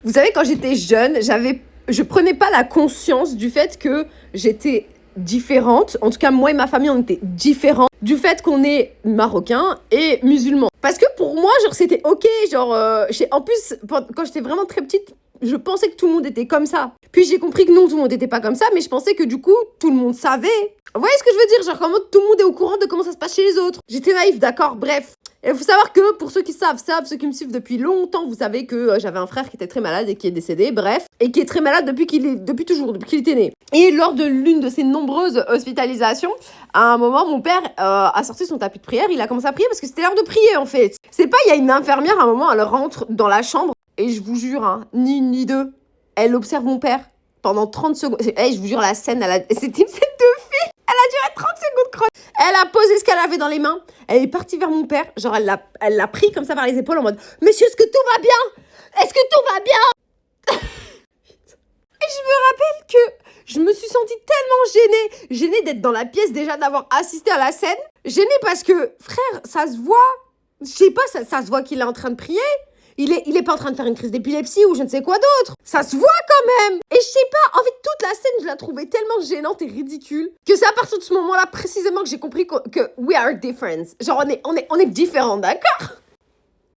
Vous savez, quand j'étais jeune, je prenais pas la conscience du fait que j'étais différente. En tout cas, moi et ma famille, on était différents du fait qu'on est marocain et musulman. Parce que pour moi, genre, c'était ok. Genre, en plus, quand j'étais vraiment très petite, je pensais que tout le monde était comme ça. Puis j'ai compris que non, tout le monde n'était pas comme ça, mais je pensais que du coup, tout le monde savait. Vous voyez ce que je veux dire? Genre, comment tout le monde est au courant de comment ça se passe chez les autres. J'étais naïve, d'accord, bref. Il faut savoir que, pour ceux qui savent, ceux qui me suivent depuis longtemps, vous savez que j'avais un frère qui était très malade et qui est décédé, bref. Et qui est très malade depuis qu'il était né. Et lors de l'une de ses nombreuses hospitalisations, à un moment, mon père a sorti son tapis de prière, il a commencé à prier parce que c'était l'heure de prier, en fait. C'est pas, il y a une infirmière, à un moment, elle rentre dans la chambre, et je vous jure, hein, ni une ni deux, elle observe mon père pendant 30 secondes. Je vous jure, la scène, c'était une scène de film. Elle a duré 30 secondes chrono. Elle a posé ce qu'elle avait dans les mains. Elle est partie vers mon père. Genre, elle l'a pris comme ça par les épaules en mode « Monsieur, est-ce que tout va bien? Est-ce que tout va bien ?» Et je me rappelle que je me suis sentie tellement gênée. Gênée d'être dans la pièce, déjà d'avoir assisté à la scène. Gênée parce que, frère, ça se voit. Je sais pas, ça se voit qu'il est en train de prier. Il est pas en train de faire une crise d'épilepsie ou je ne sais quoi d'autre. Ça se voit quand même. Et je sais pas, en fait, toute la scène, je la trouvais tellement gênante et ridicule que c'est à partir de ce moment-là, précisément, que j'ai compris que we are different. Genre, on est différents, d'accord?